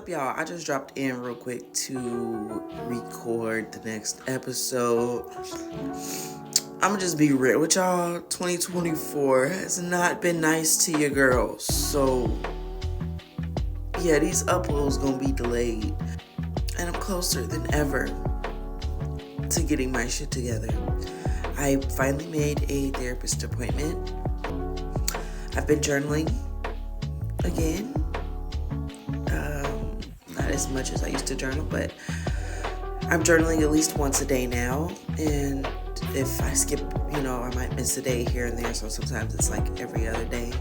y'all? I just dropped in real quick to record the next episode. I'm gonna just be real with y'all. 2024 has not been nice to your girls. So, yeah, these uploads gonna be delayed. And I'm closer than ever to getting my shit together. I finally made a therapist appointment. I've been journaling again. Not as much as I used to journal, but I'm journaling at least once a day now. And if I skip, I might miss a day here and there. So sometimes it's like every other day.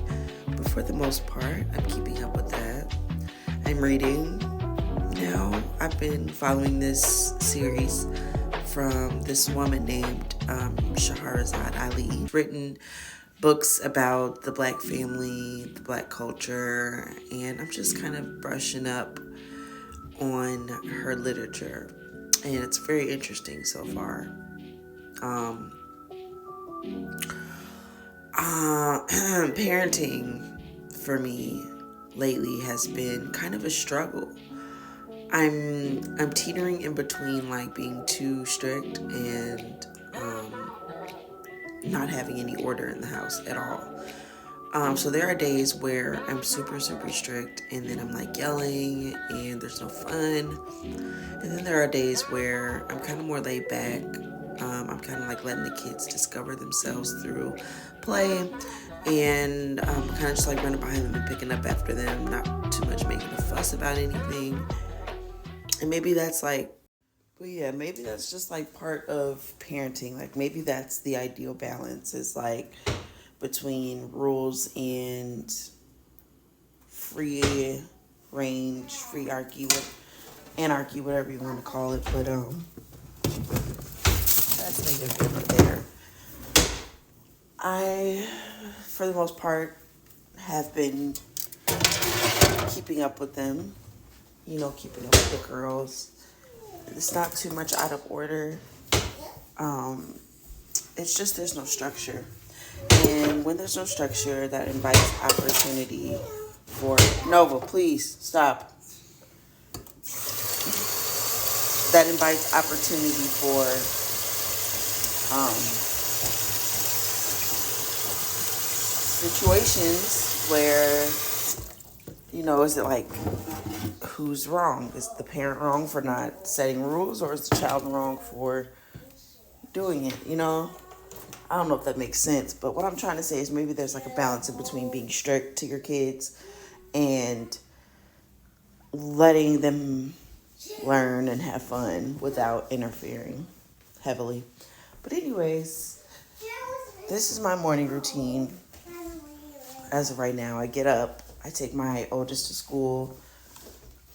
But for the most part, I'm keeping up with that. I'm reading now. I've been following this series from this woman named Shahrazad Ali. Written books about the Black family, the Black culture, and I'm just kind of brushing up on her literature, and it's very interesting so far. Parenting for me lately has been kind of a struggle. I'm teetering in between like being too strict and not having any order in the house at all. So there are days where I'm super, super strict and then I'm like yelling and there's no fun. And then there are days where I'm kind of more laid back. I'm kind of like letting the kids discover themselves through play and kind of just like running behind them and picking up after them, not too much making a fuss about anything. And maybe that's like, maybe that's just like part of parenting. Like maybe that's the ideal balance is like between rules and free range, free anarchy, whatever you want to call it. But that's neither here nor there. I, for the most part, have been keeping up with them. Keeping up with the girls. It's not too much out of order. It's just there's no structure. And when there's no structure, that invites opportunity for... Nova, please, stop. That invites opportunity for situations where, is it like, who's wrong? Is the parent wrong for not setting rules, or is the child wrong for doing it, I don't know if that makes sense, but what I'm trying to say is maybe there's like a balance in between being strict to your kids and letting them learn and have fun without interfering heavily. But anyways, this is my morning routine. As of right now, I get up, I take my oldest to school.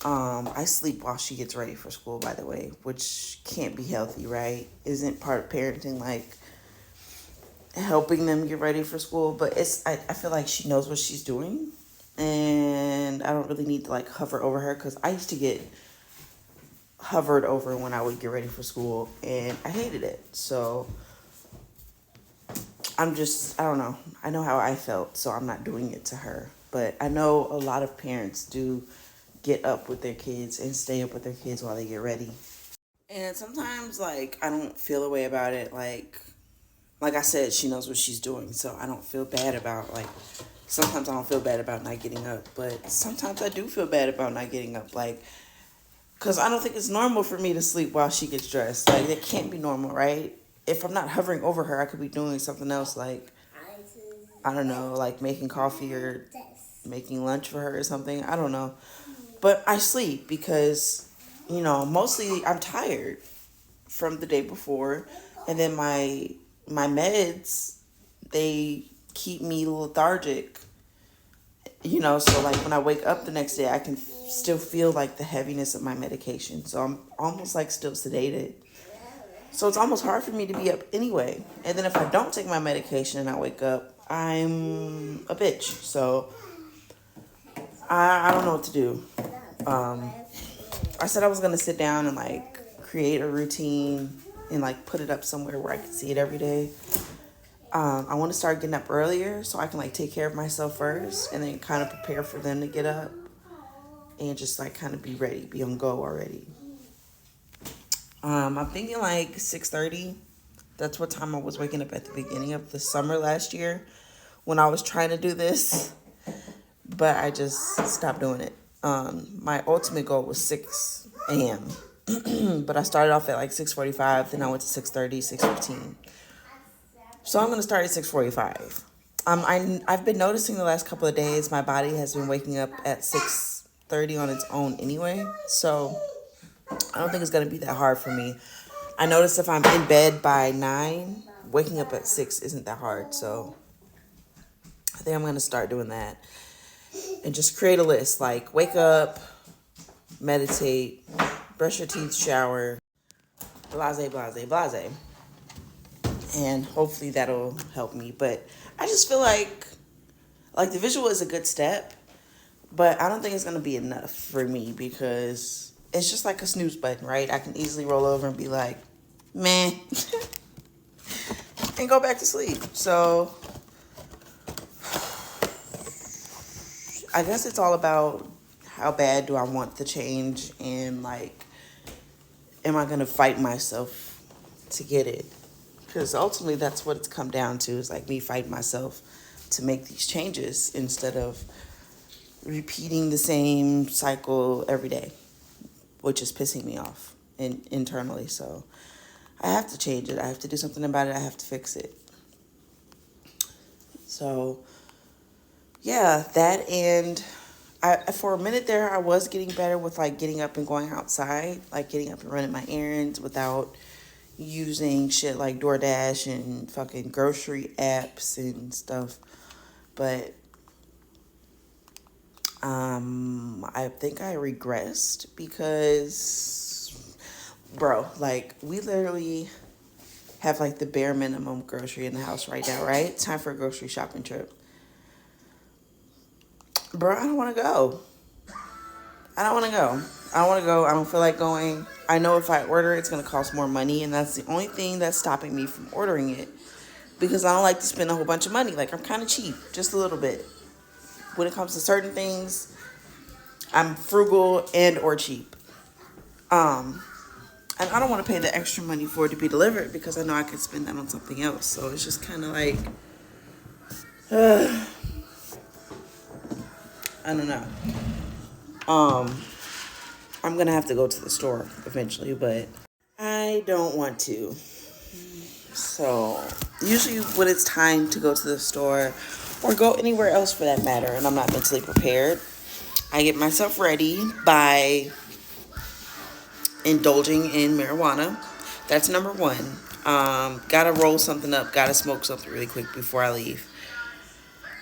I sleep while she gets ready for school, by the way, which can't be healthy, right? Isn't part of parenting like helping them get ready for school? But I feel like she knows what she's doing, and I don't really need to like hover over her, because I used to get hovered over when I would get ready for school, and I hated it. So I don't know. I know how I felt, so I'm not doing it to her. But I know a lot of parents do get up with their kids and stay up with their kids while they get ready. And sometimes, like, I don't feel a way about it. Like I said, she knows what she's doing, so I don't feel bad about, like, sometimes I don't feel bad about not getting up, but sometimes I do feel bad about not getting up, like, because I don't think it's normal for me to sleep while she gets dressed. Like, it can't be normal, right? If I'm not hovering over her, I could be doing something else, like, I don't know, like making coffee or making lunch for her or something. I don't know. But I sleep because, mostly I'm tired from the day before. And then my meds, they keep me lethargic. So like when I wake up the next day, I can still feel like the heaviness of my medication. So I'm almost like still sedated. So it's almost hard for me to be up anyway. And then if I don't take my medication and I wake up, I'm a bitch. So I don't know what to do. I said I was going to sit down and like create a routine and like put it up somewhere where I can see it every day. I want to start getting up earlier so I can like take care of myself first and then kind of prepare for them to get up. and just like kind of be ready, be on go already. I'm thinking like 6:30. That's what time I was waking up at the beginning of the summer last year when I was trying to do this, but I just stopped doing it. My ultimate goal was 6 a.m. but I started off at like 6:45, then I went to 6:30, 6:15. So I'm gonna start at 6:45. I've been noticing the last couple of days my body has been waking up at 6:30 on its own anyway. So I don't think it's gonna be that hard for me. I notice if I'm in bed by 9, waking up at 6 isn't that hard. So I think I'm gonna start doing that and just create a list like wake up, meditate, brush your teeth, shower, blase, blase, blase. And hopefully that'll help me. But I just feel like the visual is a good step, but I don't think it's gonna be enough for me because it's just like a snooze button, right? I can easily roll over and be like, meh, and go back to sleep. So I guess it's all about how bad do I want the change and like, am I gonna fight myself to get it? Because ultimately that's what it's come down to, is like me fighting myself to make these changes instead of repeating the same cycle every day, which is pissing me off internally. So I have to change it. I have to do something about it. I have to fix it. So yeah, that, and for a minute there, I was getting better with like getting up and going outside, like getting up and running my errands without using shit like DoorDash and fucking grocery apps and stuff. But I think I regressed because, bro, like we literally have like the bare minimum grocery in the house right now, right? Time for a grocery shopping trip. Bro, I don't want to go. I don't want to go. I don't want to go. I don't feel like going. I know if I order, it's going to cost more money, and that's the only thing that's stopping me from ordering it, because I don't like to spend a whole bunch of money. Like, I'm kind of cheap, just a little bit. When it comes to certain things, I'm frugal and or cheap. And I don't want to pay the extra money for it to be delivered because I know I could spend that on something else. So it's just kind of like, I don't know. I'm gonna have to go to the store eventually, but I don't want to. So usually when it's time to go to the store or go anywhere else for that matter, and I'm not mentally prepared, I get myself ready by indulging in marijuana. That's number one. Gotta roll something up, gotta smoke something really quick before I leave.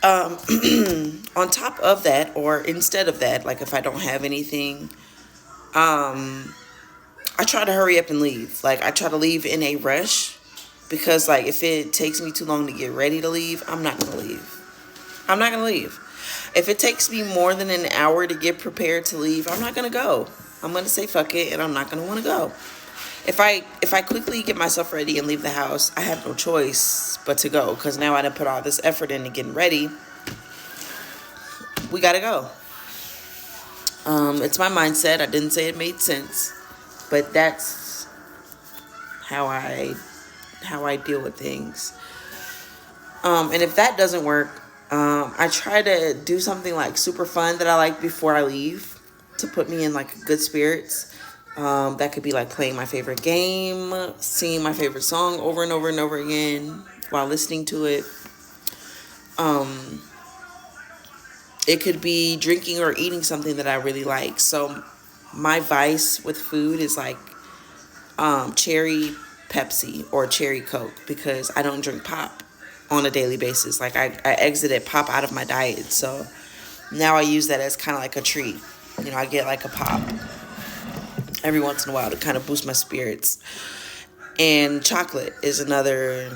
On top of that, or instead of that, like if I don't have anything, I try to hurry up and leave. Like I try to leave in a rush because like if it takes me too long to get ready to leave, I'm not gonna leave. I'm not gonna leave. If it takes me more than an hour to get prepared to leave, I'm not gonna go. I'm gonna say fuck it, and I'm not gonna want to go. If I quickly get myself ready and leave the house, I have no choice but to go because now I done put all this effort into getting ready. We gotta go. It's my mindset. I didn't say it made sense, but that's how I deal with things. And if that doesn't work, I try to do something like super fun that I like before I leave to put me in like good spirits. That could be like playing my favorite game, singing my favorite song over and over and over again while listening to it. It could be drinking or eating something that I really like. So my vice with food is like cherry Pepsi or cherry Coke because I don't drink pop on a daily basis. Like I exited pop out of my diet. So now I use that as kind of like a treat. You know, I get like a pop every once in a while to kind of boost my spirits. And chocolate is another.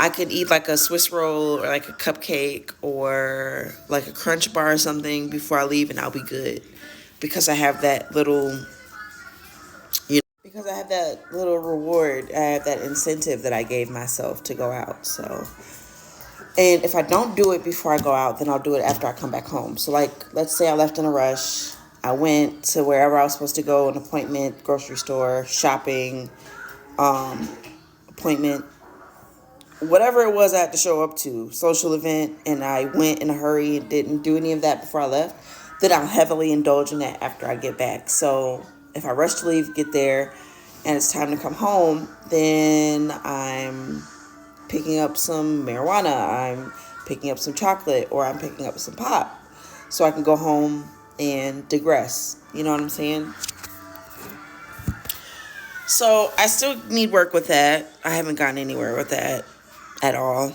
I could eat like a Swiss roll or like a cupcake or like a Crunch bar or something before I leave, and I'll be good because I have that little, because I have that little reward. I have that incentive that I gave myself to go out. So And if I don't do it before I go out, then I'll do it after I come back home. So, like, let's say I left in a rush. I went to wherever I was supposed to go, an appointment, grocery store, shopping, appointment, whatever it was I had to show up to, social event, and I went in a hurry and didn't do any of that before I left, then I'll heavily indulge in that after I get back. So if I rush to leave, get there, and it's time to come home, then I'm picking up some marijuana, I'm picking up some chocolate, or I'm picking up some pop so I can go home and digress. You know what I'm saying? So I still need work with that. I haven't gotten anywhere with that at all.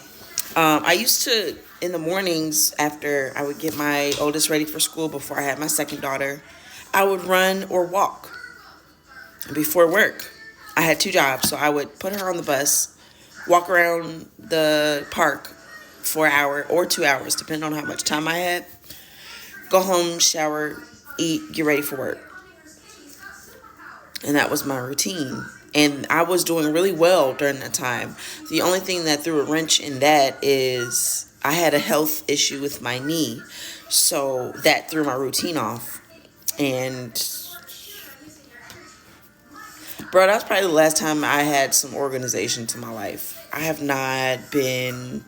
I used to, in the mornings after I would get my oldest ready for school before I had my second daughter, I would run or walk before work. I had 2 jobs, so I would put her on the bus, walk around the park for an hour or 2 hours, depending on how much time I had, go home, shower, eat, get ready for work. And that was my routine. And I was doing really well during that time. The only thing that threw a wrench in that is I had a health issue with my knee. So that threw my routine off. And, bro, that's probably the last time I had some organization to my life. I have not been...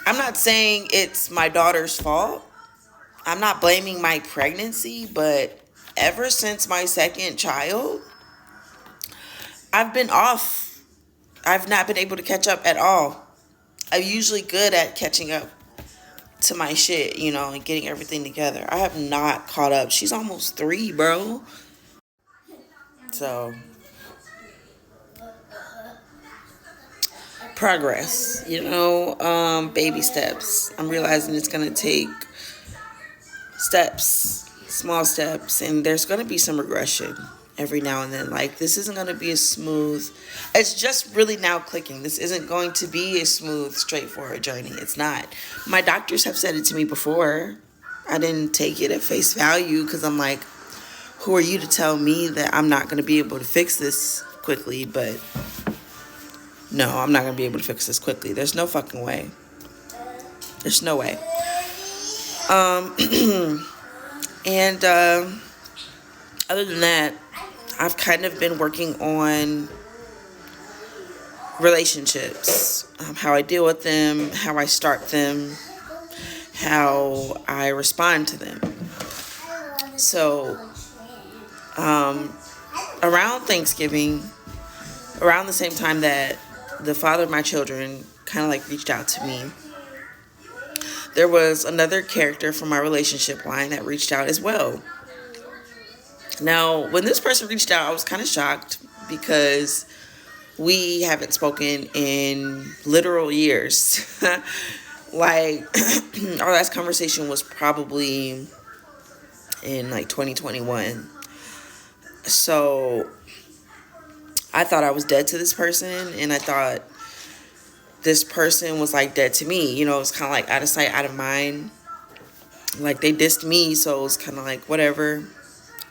I'm not saying it's my daughter's fault. I'm not blaming my pregnancy, but ever since my second child, I've been off. I've not been able to catch up at all. I'm usually good at catching up to my shit, you know, and getting everything together. I have not caught up. She's almost 3, bro. So, progress, you know, baby steps. I'm realizing it's going to take steps, small steps, and there's going to be some regression every now and then. Like, this isn't going to be a smooth, it's just really now clicking. This isn't going to be a smooth, straightforward journey. It's not. My doctors have said it to me before. I didn't take it at face value because I'm like, who are you to tell me that I'm not going to be able to fix this quickly? But no, I'm not going to be able to fix this quickly. There's no fucking way. There's no way. And other than that, I've kind of been working on relationships, how I deal with them, how I start them, how I respond to them. So, around Thanksgiving, around the same time that the father of my children kind of like reached out to me, there was another character from my relationship line that reached out as well. Now, when this person reached out, I was kind of shocked because we haven't spoken in literal years. Like, our last conversation was probably in like 2021. So I thought I was dead to this person, and I thought this person was like dead to me. You know, it was kind of like out of sight, out of mind. Like, they dissed me, so it was kind of like whatever,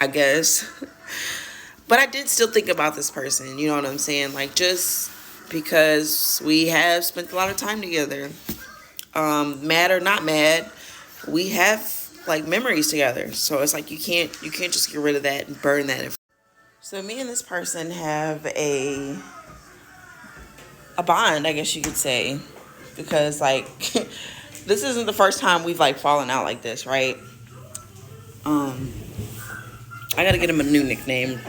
I guess. But I did still think about this person, you know what I'm saying? Like, just because we have spent a lot of time together, mad or not mad, we have like memories together. So it's like you can't just get rid of that and burn that. So me and this person have a bond, I guess you could say, because like this isn't the first time we've like fallen out like this, right? I gotta get him a new nickname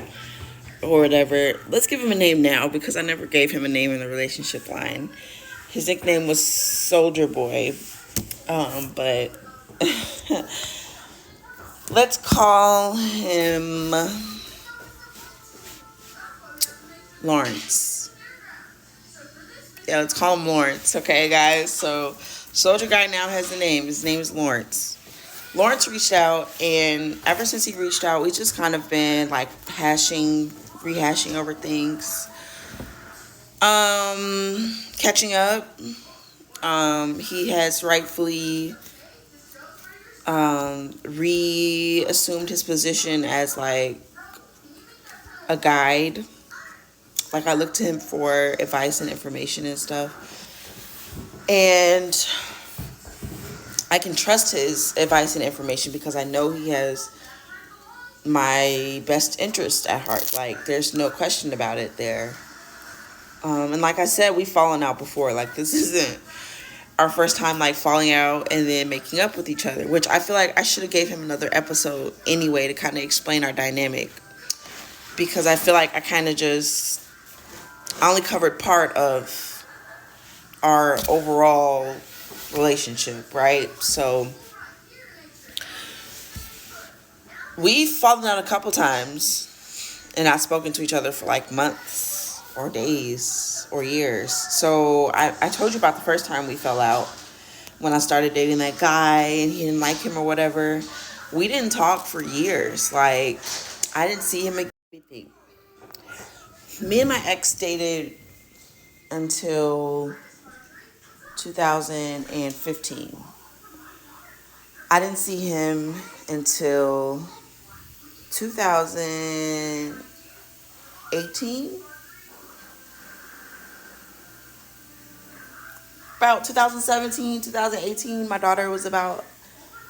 or whatever. Let's give him a name now because I never gave him a name in the relationship line. His nickname was Soldier Boy, but let's call him Lawrence. Yeah, let's call him Lawrence, okay, guys? So, Soldier Guy now has a name. His name is Lawrence. Lawrence reached out, and ever since he reached out, we just kind of been, like, rehashing over things. Catching up. He has rightfully reassumed his position as, like, a guide. Like, I look to him for advice and information and stuff. And I can trust his advice and information because I know he has my best interest at heart. Like, there's no question about it there. And like I said, we've fallen out before. Like, this isn't our first time, like, falling out and then making up with each other, which I feel like I should have gave him another episode anyway to kind of explain our dynamic. Because I feel like I only covered part of our overall relationship, right? So we've fallen out a couple times and not spoken to each other for like months or days or years. So I told you about the first time we fell out when I started dating that guy and he didn't like him or whatever. We didn't talk for years. Like, I didn't see him again. Me and my ex dated until 2015. I didn't see him until 2018. About 2017, 2018, my daughter was about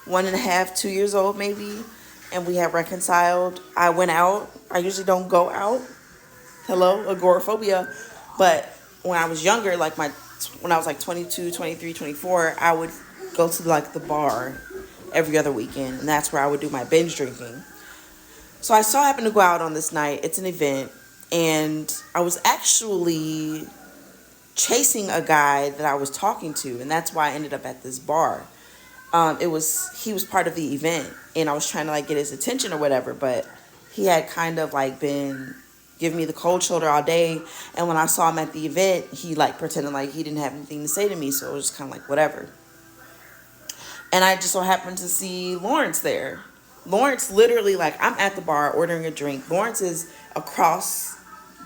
1.5, 2 years old maybe, and we had reconciled. I went out. I usually don't go out. Hello, agoraphobia. But when I was younger, like when I was like 22, 23, 24, I would go to like the bar every other weekend, and that's where I would do my binge drinking. So I so happened to go out on this night. It's an event, and I was actually chasing a guy that I was talking to, and that's why I ended up at this bar. He was part of the event, and I was trying to like get his attention or whatever, but he had kind of like been giving me the cold shoulder all day, and when I saw him at the event, he like pretended like he didn't have anything to say to me, so it was just kind of like whatever. And I just so happened to see Lawrence there. Lawrence literally, like, I'm at the bar ordering a drink. Lawrence is across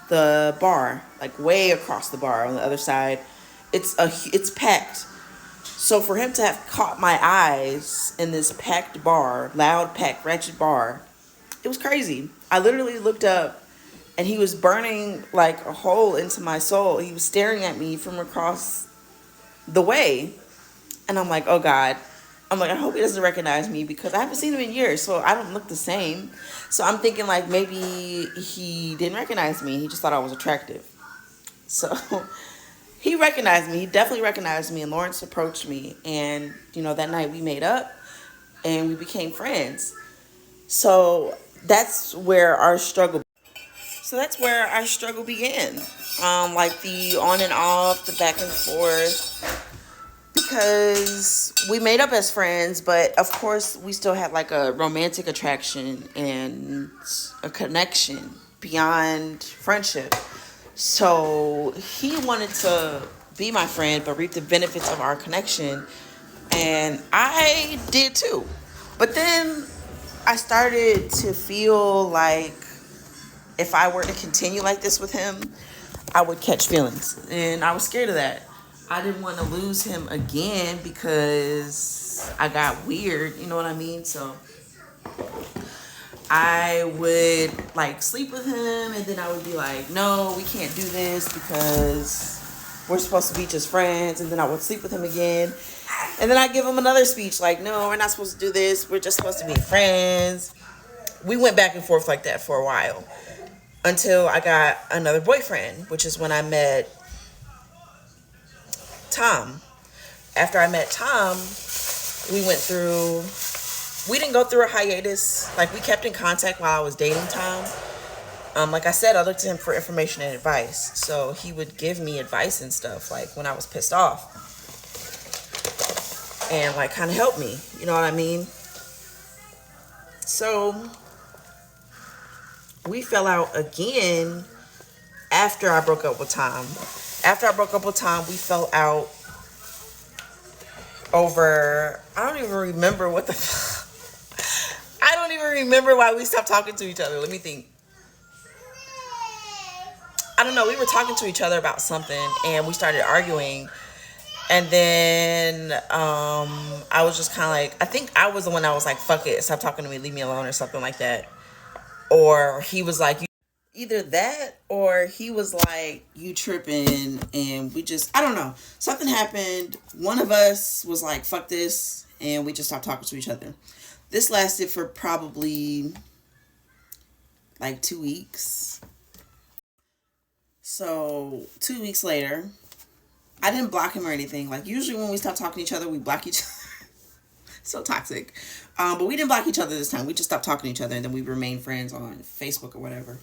the bar, like way across the bar on the other side. It's packed. So for him to have caught my eyes in this packed bar, loud, packed, wretched bar, it was crazy. I literally looked up and he was burning like a hole into my soul. He was staring at me from across the way. And I'm like, oh God. I'm like, I hope he doesn't recognize me because I haven't seen him in years, so I don't look the same. So I'm thinking like maybe he didn't recognize me. He just thought I was attractive. So he recognized me. He definitely recognized me. And Lawrence approached me. And, that night we made up and we became friends. So that's where our struggle began. Like the on and off, the back and forth. Because we made up as friends, but of course we still had like a romantic attraction and a connection beyond friendship. So he wanted to be my friend but reap the benefits of our connection, and I did too. But then I started to feel like if I were to continue like this with him, I would catch feelings, and I was scared of that. I didn't want to lose him again because I got weird, you know what I mean? So I would like sleep with him, and then I would be like, no, we can't do this because we're supposed to be just friends. And then I would sleep with him again, and then I'd give him another speech like, no, we're not supposed to do this. We're just supposed to be friends. We went back and forth like that for a while until I got another boyfriend, which is when I met Tom. After I met Tom, we didn't go through a hiatus. Like, we kept in contact while I was dating Tom. Like I said, I looked to him for information and advice. So he would give me advice and stuff, like when I was pissed off. And like kind of help me, you know what I mean? So we fell out again after I broke up with Tom. After I broke up with Tom, we fell out over, I don't even remember I don't even remember why we stopped talking to each other. Let me think. I don't know. We were talking to each other about something and we started arguing. And then I was just kind of like, I think I was the one that was like, fuck it, stop talking to me, leave me alone or something like that. Or he was like, Either that or he was like, you tripping, and we just, I don't know. Something happened. One of us was like, fuck this, and we just stopped talking to each other. This lasted for probably like 2 weeks. So 2 weeks later, I didn't block him or anything. Like, usually when we stop talking to each other, we block each other. So toxic. But we didn't block each other this time. We just stopped talking to each other, and then we remained friends on Facebook or whatever.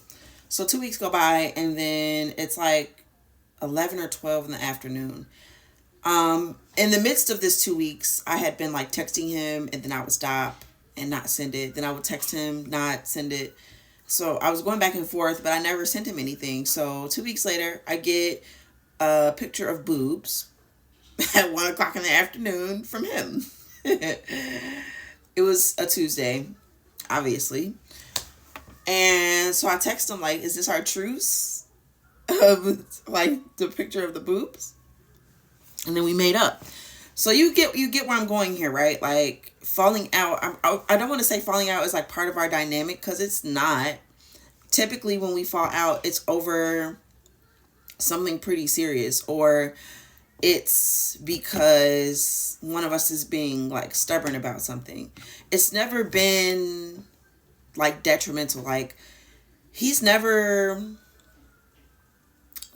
So 2 weeks go by, and then it's like 11 or 12 in the afternoon. In the midst of this 2 weeks, I had been like texting him, and then I would stop and not send it. Then I would text him, not send it. So I was going back and forth, but I never sent him anything. So 2 weeks later, I get a picture of boobs at 1 o'clock in the afternoon from him. It was a Tuesday, obviously. And so I text him like, is this our truce? Of like the picture of the boobs? And then we made up. So you get where I'm going here, right? Like, falling out. I don't want to say falling out is like part of our dynamic, because it's not. Typically when we fall out, it's over something pretty serious, or it's because one of us is being like stubborn about something. It's never been like detrimental. Like, he's never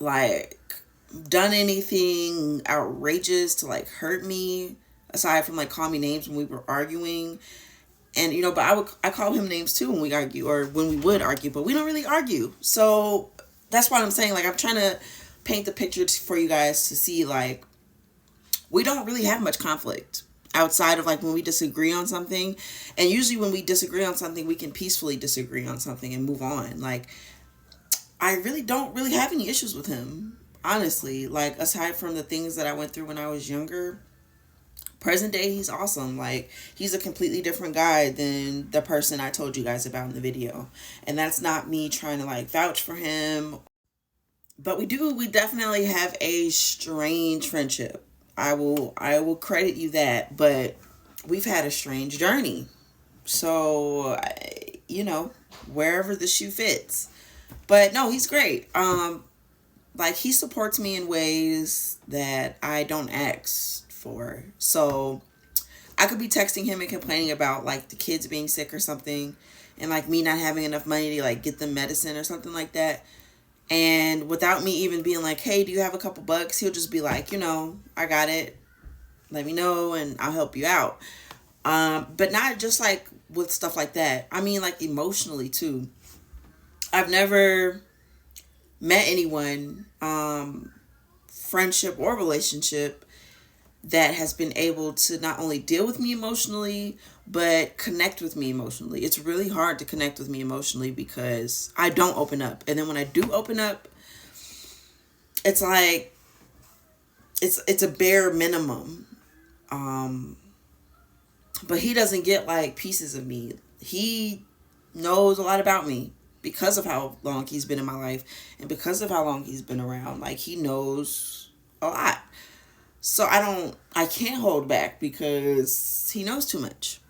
like done anything outrageous to like hurt me, aside from like calling me names when we were arguing. And but I call him names too when we argue, or when we would argue, but we don't really argue. So that's what I'm saying. Like, I'm trying to paint the picture for you guys to see, like, we don't really have much conflict outside of like when we disagree on something. And usually when we disagree on something, we can peacefully disagree on something and move on. Like, I really don't really have any issues with him, honestly. Like, aside from the things that I went through when I was younger, present day, he's awesome. Like, he's a completely different guy than the person I told you guys about in the video. And that's not me trying to like vouch for him. But we definitely have a strange friendship. I will credit you that, but we've had a strange journey. So, wherever the shoe fits. But no, he's great. Like, he supports me in ways that I don't ask for. So I could be texting him and complaining about like the kids being sick or something, and like me not having enough money to like get them medicine or something like that. And without me even being like, hey, do you have a couple bucks? He'll just be like, I got it. Let me know and I'll help you out. But not just like with stuff like that. I mean, like, emotionally too. I've never met anyone, friendship or relationship, that has been able to not only deal with me emotionally, but connect with me emotionally. It's really hard to connect with me emotionally because I don't open up. And then when I do open up, it's like, it's a bare minimum. But he doesn't get like pieces of me. He knows a lot about me because of how long he's been in my life and because of how long he's been around. Like, he knows a lot. So I can't hold back because he knows too much.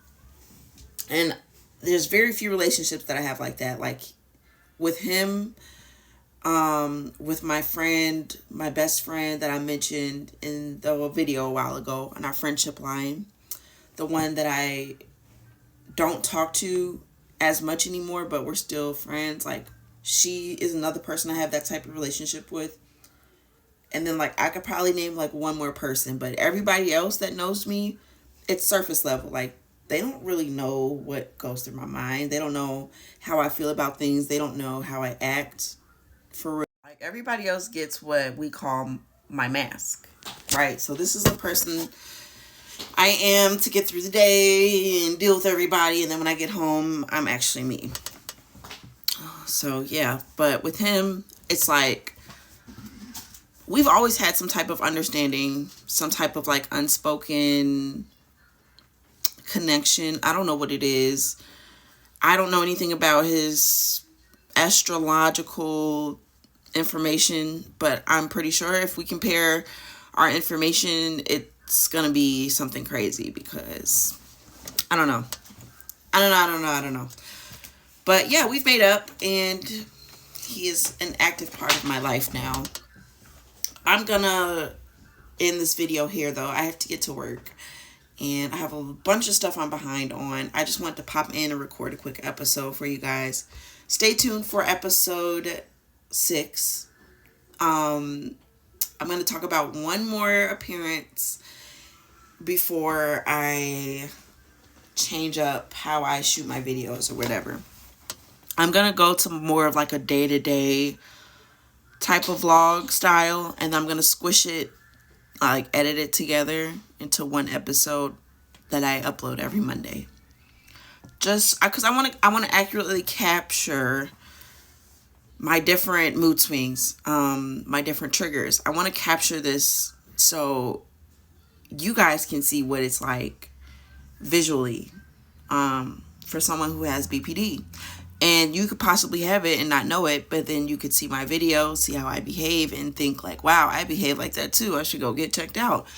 And there's very few relationships that I have like that. Like, with him, with my friend, my best friend that I mentioned in the video a while ago on our friendship line, the one that I don't talk to as much anymore, but we're still friends. Like, she is another person I have that type of relationship with. And then, like, I could probably name, like, one more person. But everybody else that knows me, it's surface level. Like, they don't really know what goes through my mind. They don't know how I feel about things. They don't know how I act for real. Like, everybody else gets what we call my mask, right? So this is the person I am to get through the day and deal with everybody. And then when I get home, I'm actually me. So, yeah. But with him, it's like, we've always had some type of understanding, some type of like unspoken connection. I don't know what it is. I don't know anything about his astrological information, but I'm pretty sure if we compare our information, it's going to be something crazy because I don't know. But yeah, we've made up, and he is an active part of my life now. I'm gonna end this video here though. I have to get to work and I have a bunch of stuff I'm behind on. I just want to pop in and record a quick episode for you guys. Stay tuned for episode 6. I'm going to talk about one more appearance before I change up how I shoot my videos or whatever. I'm going to go to more of like a day-to-day type of vlog style, and I'm going to squish it, like edit it together into one episode that I upload every Monday. Just because I want to accurately capture my different mood swings, my different triggers. I want to capture this so you guys can see what it's like visually, for someone who has BPD. And you could possibly have it and not know it, but then you could see my video, see how I behave, and think like, wow, I behave like that too. I should go get checked out.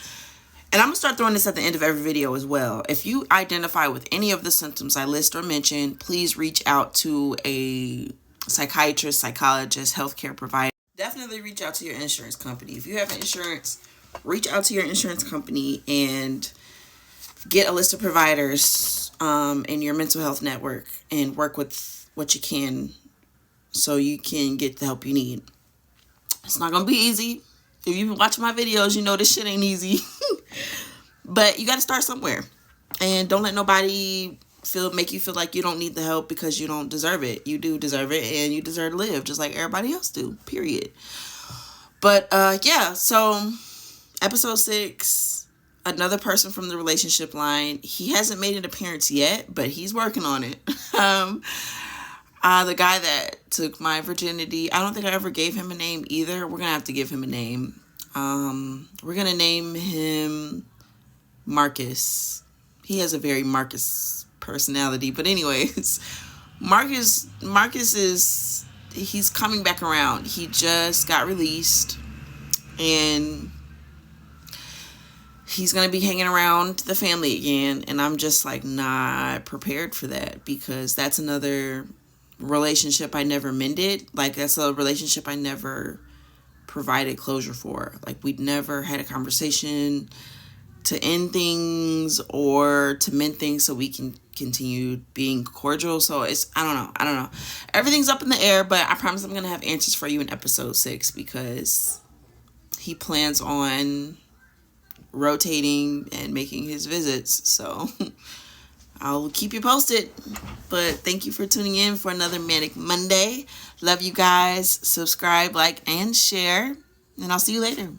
And I'm going to start throwing this at the end of every video as well. If you identify with any of the symptoms I list or mention, please reach out to a psychiatrist, psychologist, healthcare provider. Definitely reach out to your insurance company. If you have insurance, reach out to your insurance company and get a list of providers in your mental health network and work with what you can so you can get the help you need. It's not going to be easy. If you've been watching my videos, you know this shit ain't easy. But you got to start somewhere. And don't let nobody make you feel like you don't need the help because you don't deserve it. You do deserve it, and you deserve to live just like everybody else do, period. But yeah, so episode 6, another person from the relationship line. He hasn't made an appearance yet, but he's working on it. The guy that took my virginity, I don't think I ever gave him a name either. We're going to have to give him a name. We're going to name him Marcus. He has a very Marcus personality. But anyways, Marcus is, he's coming back around. He just got released. And he's going to be hanging around the family again. And I'm just like not prepared for that, because that's another relationship I never mended. Like, that's a relationship I never provided closure for. Like, we'd never had a conversation to end things or to mend things so we can continue being cordial. So it's, I don't know. Everything's up in the air, but I promise I'm going to have answers for you in episode 6, because he plans on rotating and making his visits. So I'll keep you posted. But thank you for tuning in for another Manic Monday. Love you guys. Subscribe, like, and share. And I'll see you later.